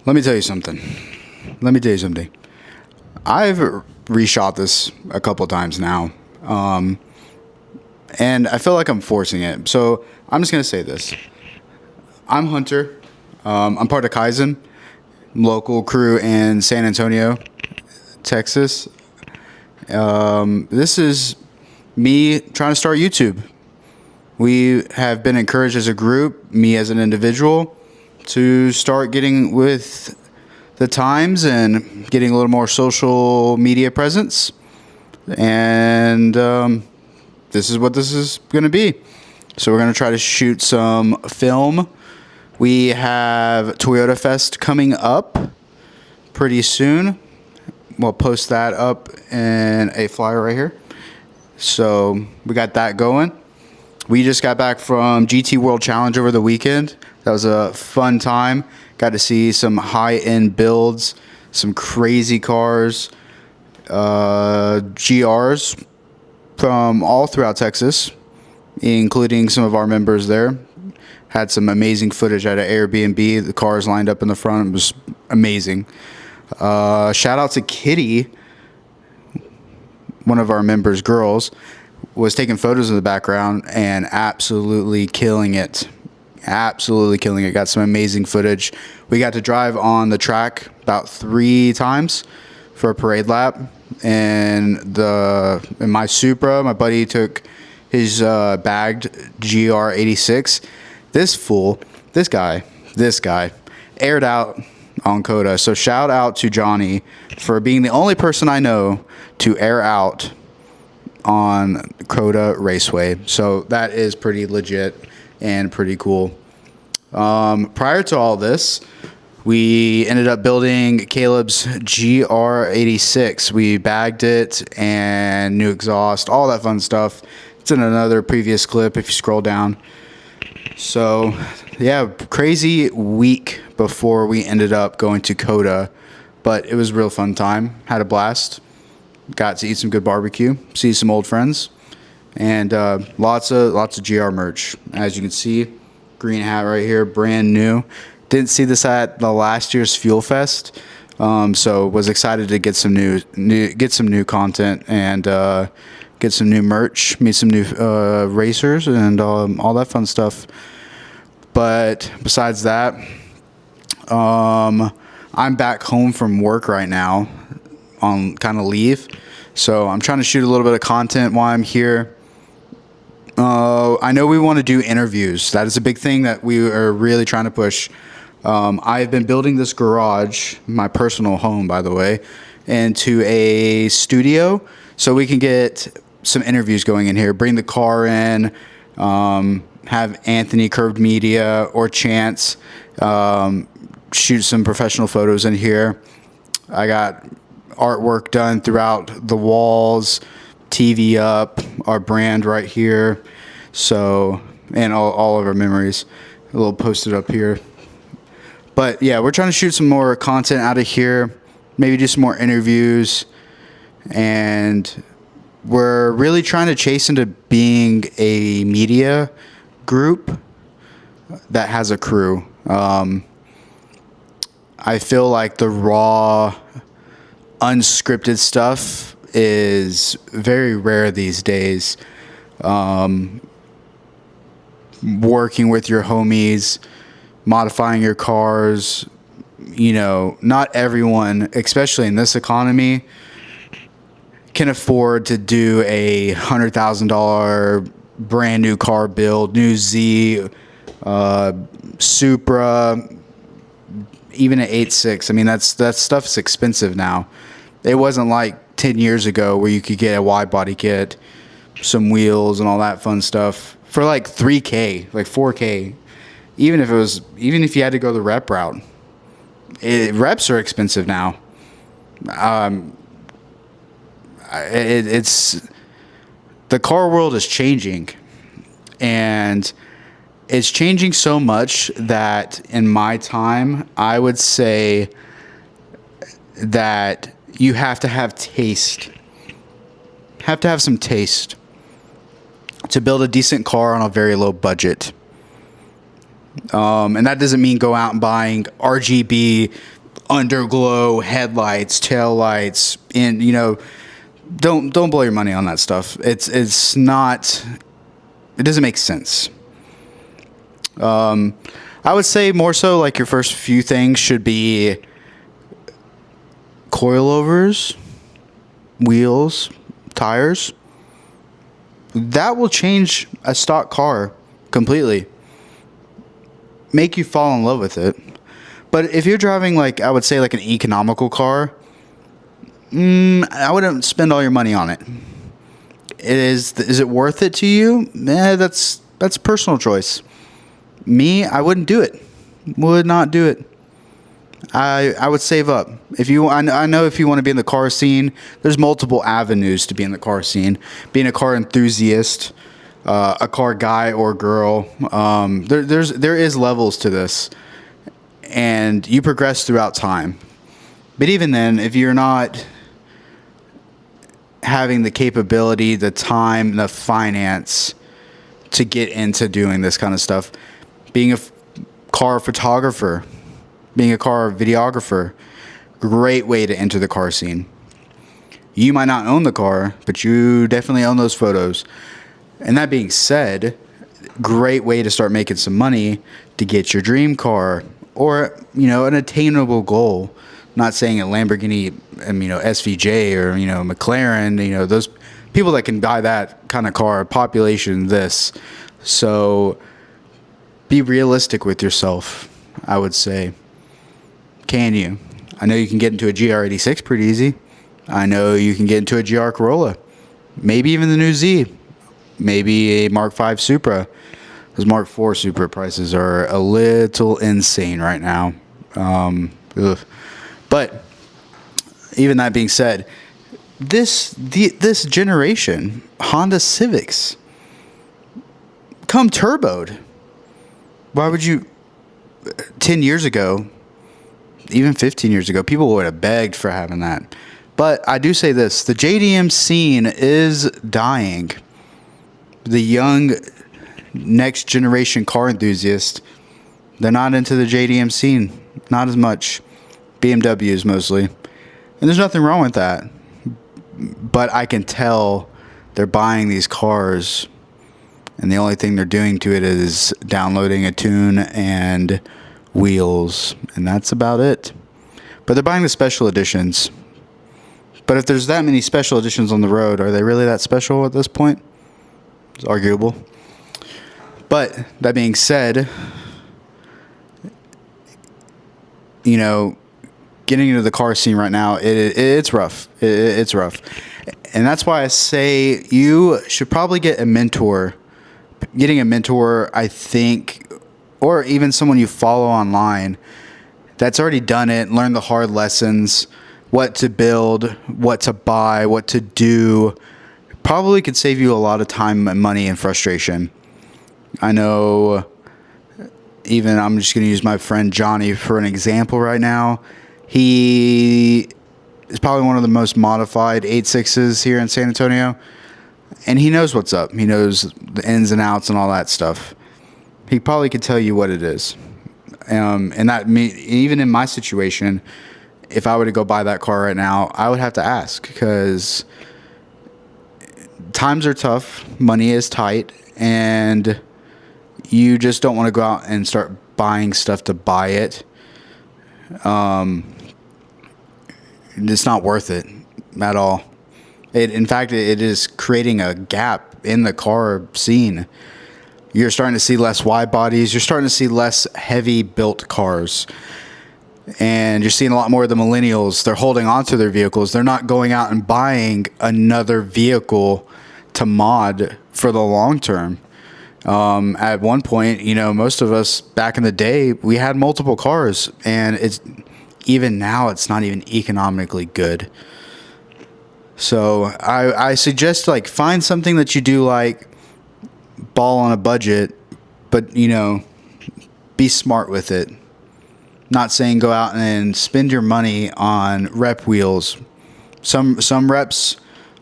Let me tell you something. Let me tell you something. I've reshot this a couple times now, and I feel like I'm forcing it. So I'm just gonna say this. I'm Hunter. I'm part of Kaizen, local crew in San Antonio, Texas. This is me trying to start YouTube. We have been encouraged as a group, me as an individual, to start getting with the times and getting a little more social media presence. And this is what this is going to be. So we're going to try to shoot some film. We have Toyota Fest coming up pretty soon. We'll post that up in a flyer right here. So we got that going. We just got back from GT World Challenge over the weekend. That was a fun time. Got to see some high-end builds, some crazy cars, GRs from all throughout Texas, including some of our members there. Had some amazing footage at an Airbnb. The cars lined up in the front. It was amazing. Shout out to Kitty, one of our members' girls, was taking photos in the background and absolutely killing it. Absolutely killing it. Got some amazing footage. We got to drive on the track about 3 times for a parade lap. And in my Supra, my buddy took his bagged GR86. This guy aired out on COTA. So shout out to Johnny for being the only person I know to air out on COTA Raceway. So that is pretty legit and pretty cool. Prior to all this, we ended up building Caleb's GR86. We bagged it and new exhaust, all that fun stuff. It's in another previous clip if you scroll down. So yeah, crazy week before we ended up going to COTA, but it was a real fun time. Had a blast. Got to eat some good barbecue, see some old friends, and lots of GR merch. As you can see, green hat right here, brand new. Didn't see this at the last year's Fuel Fest, so was excited to get some new content and get some new merch, meet some new racers, and all that fun stuff. But besides that, I'm back home from work right now on kind of leave, so I'm trying to shoot a little bit of content while I'm here. I know we want to do interviews. That is a big thing that we are really trying to push. I've been building this garage, my personal home, by the way, into a studio so we can get some interviews going in here. Bring the car in, have Anthony Curved Media or Chance shoot some professional photos in here. I got artwork done throughout the walls, TV up, our brand right here. So, and all of our memories, a little posted up here. But yeah, we're trying to shoot some more content out of here, maybe do some more interviews, and we're really trying to chase into being a media group that has a crew. I feel like the raw, unscripted stuff is very rare these days. Working with your homies, modifying your cars, not everyone, especially in this economy, can afford to do a $100,000 brand new car build, new Z, Supra, even an 8.6. I mean, that stuff's expensive now. It wasn't like 10 years ago where you could get a wide body kit, some wheels, and all that fun stuff for like $3K, like $4K. Even if you had to go the rep route, reps are expensive now. It's the car world is changing, and it's changing so much that in my time, I would say that you have to have taste. Have to have some taste to build a decent car on a very low budget. And that doesn't mean go out and buying RGB underglow headlights, tail lights, and don't blow your money on that stuff. It's not. It doesn't make sense. I would say more so like your first few things should be coilovers, wheels, tires. That will change a stock car completely. Make you fall in love with it. But if you're driving like, I would say like an economical car, I wouldn't spend all your money on it. Is it worth it to you? That's a personal choice. Me, I wouldn't do it. Would not do it. I would save up. I know if you want to be in the car scene, there's multiple avenues to be in the car scene. Being a car enthusiast, a car guy or girl, there is levels to this, and you progress throughout time. But even then, if you're not having the capability, the time, the finance to get into doing this kind of stuff, being a car photographer, being a car videographer, great way to enter the car scene. You might not own the car, but you definitely own those photos. And that being said, great way to start making some money to get your dream car or, an attainable goal. Not saying a Lamborghini, SVJ or, McLaren, those people that can buy that kind of car, population this. So be realistic with yourself, I would say. Can you? I know you can get into a GR86 pretty easy. I know you can get into a GR Corolla. Maybe even the new Z. Maybe a Mark V Supra. Those Mark IV Supra prices are a little insane right now. But even that being said, this generation, Honda Civics, come turboed. Why would you? 10 years ago, even 15 years ago, people would have begged for having that. But I do say this, the JDM scene is dying. The young next generation car enthusiasts, they're not into the JDM scene. Not as much. BMWs mostly. And there's nothing wrong with that. But I can tell they're buying these cars, and the only thing they're doing to it is downloading a tune and wheels, and that's about it. But they're buying the special editions. But if there's that many special editions on the road, are they really that special at this point? It's arguable. But that being said, getting into the car scene right now, it's rough. It's rough. And that's why I say you should probably get a mentor. Getting a mentor, I think, or even someone you follow online that's already done it, learned the hard lessons, what to build, what to buy, what to do, probably could save you a lot of time and money and frustration. I know, even I'm just going to use my friend Johnny for an example right now. He is probably one of the most modified 8.6s here in San Antonio. And he knows what's up. He knows the ins and outs and all that stuff. He probably could tell you what it is. And that even in my situation, if I were to go buy that car right now, I would have to ask, because times are tough, money is tight, and you just don't want to go out and start buying stuff to buy it. It's not worth it at all. In fact, it is creating a gap in the car scene. You're starting to see less wide bodies. You're starting to see less heavy built cars. And you're seeing a lot more of the millennials. They're holding on to their vehicles. They're not going out and buying another vehicle to mod for the long term. At one point, most of us back in the day, we had multiple cars. And even now, it's not even economically good. So I suggest find something that you do like, ball on a budget, but be smart with it. Not saying go out and spend your money on rep wheels. Some reps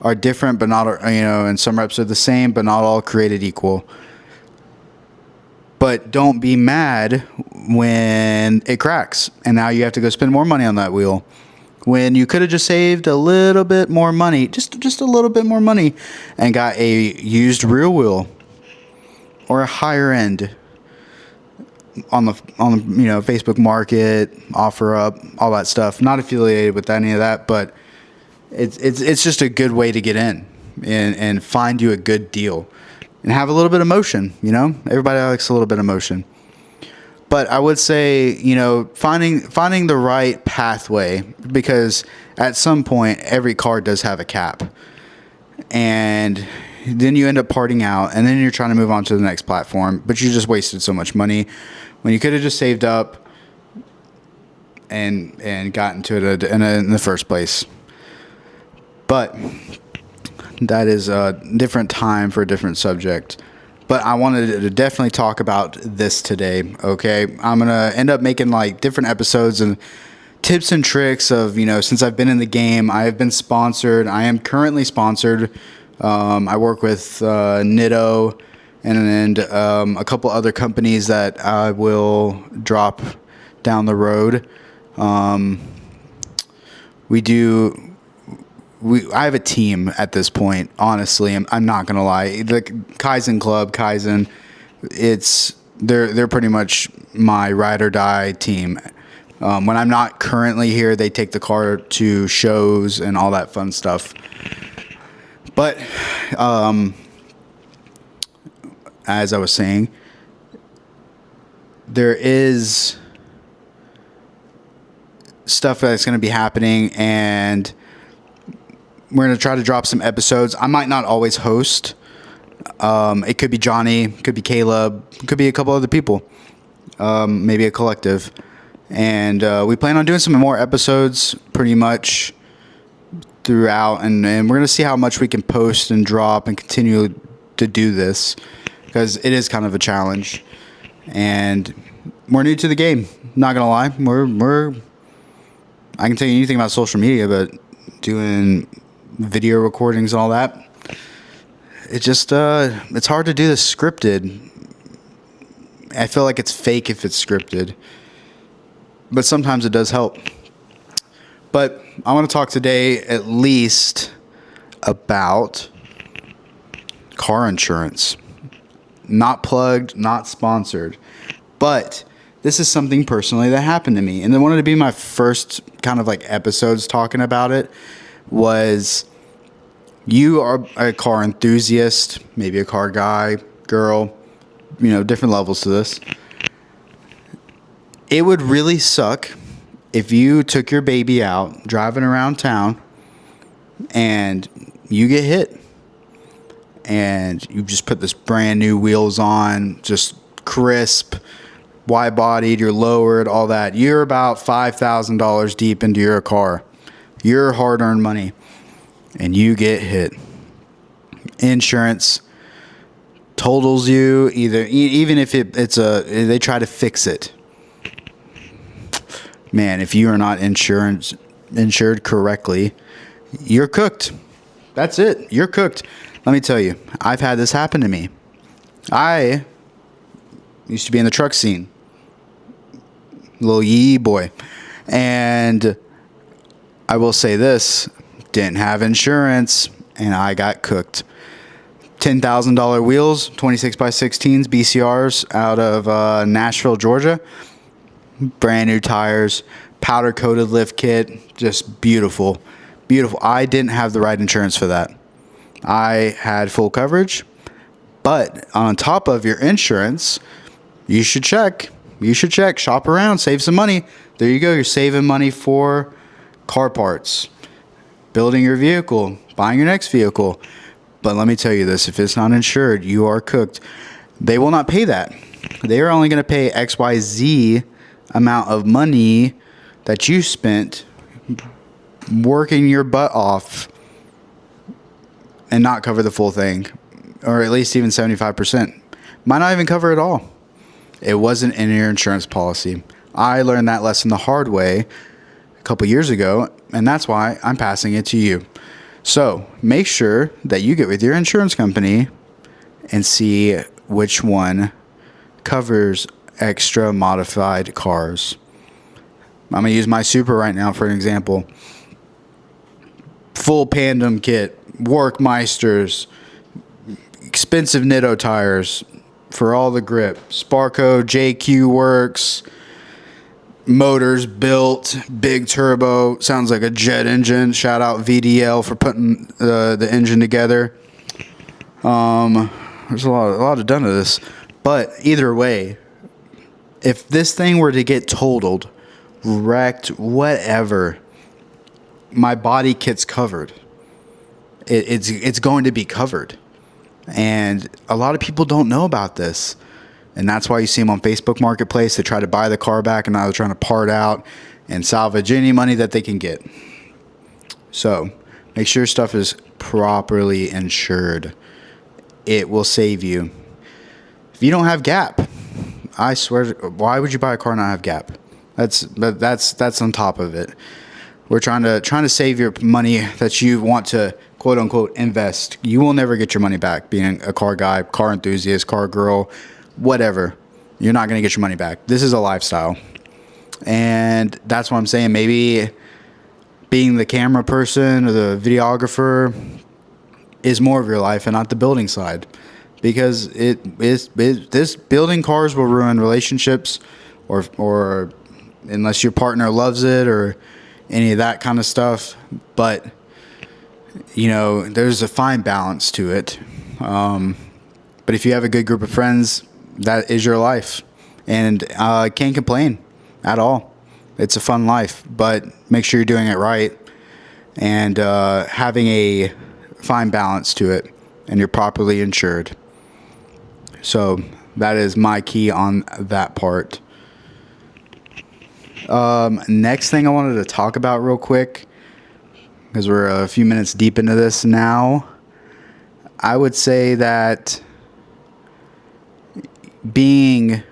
are different, but not and some reps are the same, but not all created equal. But don't be mad when it cracks, and now you have to go spend more money on that wheel when you could have just saved a little bit more money, just a little bit more money, and got a used rear wheel or a higher end on the Facebook Market, OfferUp, all that stuff. Not affiliated with any of that, but it's just a good way to get in and find you a good deal and have a little bit of motion. Everybody likes a little bit of motion. But I would say, finding the right pathway, because at some point every car does have a cap, and then you end up parting out, and then you're trying to move on to the next platform, but you just wasted so much money when you could have just saved up and gotten to it in the first place. But that is a different time for a different subject. But I wanted to definitely talk about this today, okay? I'm going to end up making like different episodes and tips and tricks of, since I've been in the game, I have been sponsored. I am currently sponsored. I work with Nitto and a couple other companies that I will drop down the road. I have a team at this point. Honestly, I'm not gonna lie. The Kaizen Club, they're pretty much my ride or die team. When I'm not currently here, they take the car to shows and all that fun stuff. But as I was saying, there is stuff that's going to be happening, and we're going to try to drop some episodes. I might not always host. It could be Johnny, it could be Caleb, it could be a couple other people, maybe a collective. And we plan on doing some more episodes pretty much throughout, and we're going to see how much we can post and drop and continue to do this, because it is kind of a challenge. And we're new to the game, not going to lie. I can tell you anything about social media, but doing video recordings and all that, it's hard to do this scripted. I feel like it's fake if it's scripted, but sometimes it does help. But I want to talk today at least about car insurance. Not plugged, not sponsored, but this is something personally that happened to me, and I wanted to be my first kind of like episodes talking about it. Was you are a car enthusiast, maybe a car guy, girl, different levels to this. It would really suck if you took your baby out driving around town and you get hit and you just put this brand new wheels on, just crisp, wide-bodied, you're lowered, all that. You're about $5,000 deep into your car, your hard-earned money, and you get hit. Insurance totals you, even if they try to fix it. Man, if you are not insured correctly, you're cooked. That's it. You're cooked. Let me tell you, I've had this happen to me. I used to be in the truck scene. Little yee boy. And I will say this, didn't have insurance, and I got cooked. $10,000 wheels, 26x16s, BCRs out of Nashville, Georgia. Brand new tires, powder coated lift kit, just beautiful. Beautiful. I didn't have the right insurance for that. I had full coverage, but on top of your insurance, you should check. Shop around, save some money. There you go. You're saving money for car parts, building your vehicle, buying your next vehicle. But let me tell you this, if it's not insured, you are cooked. They will not pay that. They are only going to pay XYZ amount of money that you spent working your butt off and not cover the full thing, or at least even 75%. Might not even cover it all. It wasn't in your insurance policy. I learned that lesson the hard way a couple years ago, and that's why I'm passing it to you. So make sure that you get with your insurance company and see which one covers extra modified cars. I'm gonna use my Supra right now for an example. Full Pandem kit, Workmeisters, expensive Nitto tires for all the grip, Sparco JQ Works, motors built, big turbo, sounds like a jet engine. Shout out VDL for putting the engine together. There's a lot done to this, but either way, if this thing were to get totaled, wrecked, whatever, my body kit's covered. It's going to be covered, and a lot of people don't know about this, and that's why you see them on Facebook Marketplace. They try to buy the car back, and now they're trying to part out and salvage any money that they can get. So make sure your stuff is properly insured. It will save you. If you don't have GAP, I swear, why would you buy a car and not have GAP? That's on top of it. We're trying to save your money that you want to quote unquote invest. You will never get your money back being a car guy, car enthusiast, car girl, whatever. You're not going to get your money back. This is a lifestyle. And that's what I'm saying. Maybe being the camera person or the videographer is more of your life and not the building side, because this building cars will ruin relationships, or unless your partner loves it or any of that kind of stuff. But there's a fine balance to it. But if you have a good group of friends, that is your life, and I can't complain at all. It's a fun life, but make sure you're doing it right and having a fine balance to it, and you're properly insured. So that is my key on that part. Next thing I wanted to talk about real quick, because we're a few minutes deep into this now, I would say that being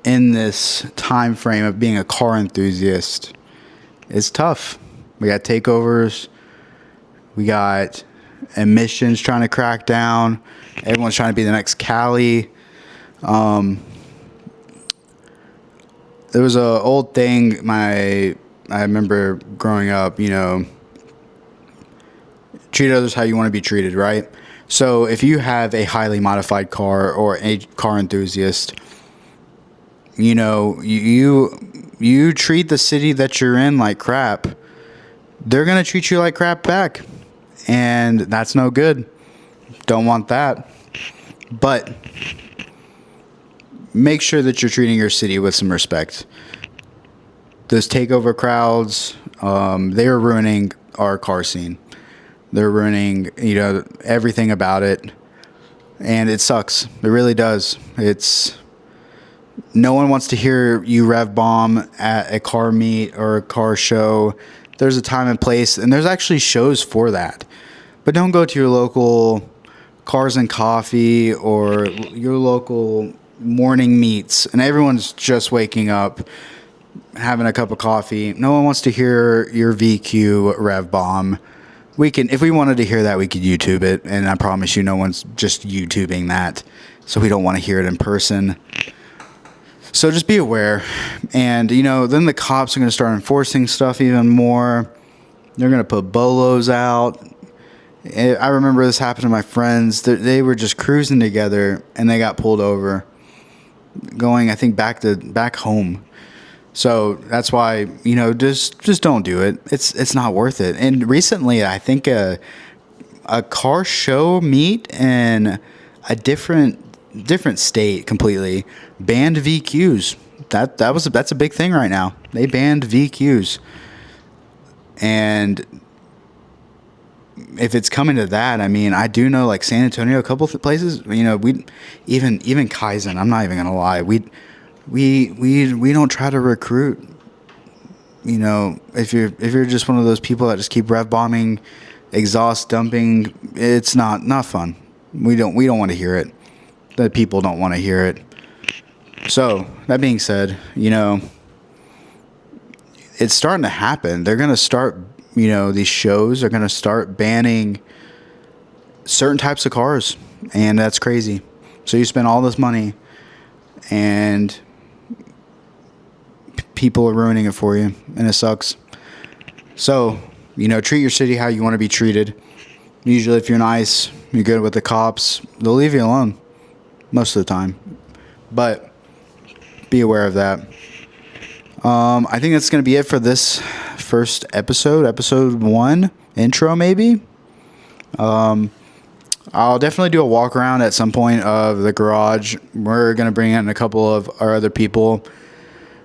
in this time frame of being a car enthusiast is tough. We got takeovers, we got emissions trying to crack down, everyone's trying to be the next Cali. There was a old thing I remember growing up, treat others how you want to be treated, right? So if you have a highly modified car or a car enthusiast, you treat the city that you're in like crap, they're going to treat you like crap back. And that's no good. Don't want that. But make sure that you're treating your city with some respect. Those takeover crowds, they are ruining our car scene. They're ruining, everything about it. And it sucks. It really does. No one wants to hear you rev bomb at a car meet or a car show. There's a time and place, and there's actually shows for that. But don't go to your local Cars and Coffee or your local morning meets, and everyone's just waking up, having a cup of coffee. No one wants to hear your VQ rev bomb. If we wanted to hear that, we could YouTube it, and I promise you no one's just YouTubing that, so we don't want to hear it in person. So just be aware. And, then the cops are going to start enforcing stuff even more. They're going to put bolos out. I remember this happened to my friends. They were just cruising together, and they got pulled over going, I think, back home. So that's why, just don't do it. It's not worth it. And recently, I think a car show meet in a different state completely banned VQs. That's a big thing right now. They banned VQs. And if it's coming to that, I do know like San Antonio, a couple of places, we even Kaizen, I'm not even gonna lie, we don't try to recruit. If you're just one of those people that just keep rev bombing, exhaust dumping, it's not fun. We don't want to hear it. The people don't want to hear it. So that being said, it's starting to happen. They're gonna start, these shows are gonna start banning certain types of cars, and that's crazy. So you spend all this money and people are ruining it for you, and it sucks. So, treat your city how you want to be treated. Usually, if you're nice, you're good with the cops, they'll leave you alone most of the time. But be aware of that. I think that's going to be it for this first episode 1, intro maybe. I'll definitely do a walk around at some point of the garage. We're going to bring in a couple of our other people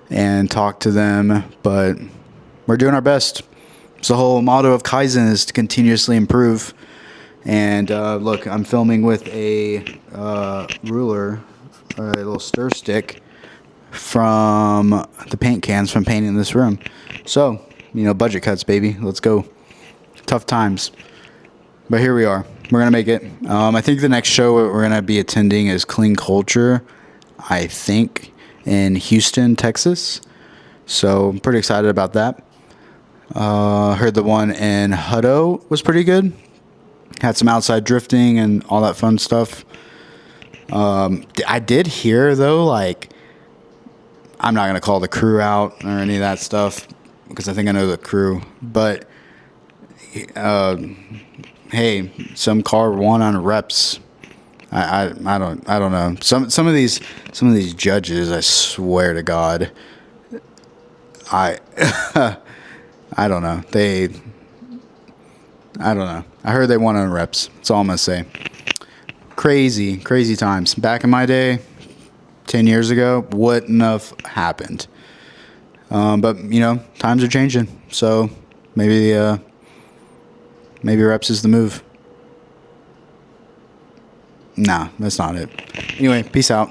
and talk to them, but we're doing our best. So the whole motto of Kaizen is to continuously improve. And look, I'm filming with a ruler, a little stir stick from the paint cans from painting this room. So, budget cuts, baby. Let's go. Tough times. But here we are. We're going to make it. I think the next show we're going to be attending is Clean Culture, I think, in Houston, Texas. So I'm pretty excited about that. Heard the one in Hutto was pretty good. Had some outside drifting and all that fun stuff. I did hear, though, like, I'm not going to call the crew out or any of that stuff because I think I know the crew. But, hey, some car won on reps. I don't know. Some of these judges, I swear to God, I don't know. I don't know. I heard they won on reps. That's all I'm gonna say. Crazy times. Back in my day, 10 years ago, wouldn't have happened. But times are changing. So maybe reps is the move. Nah, that's not it. Anyway, peace out.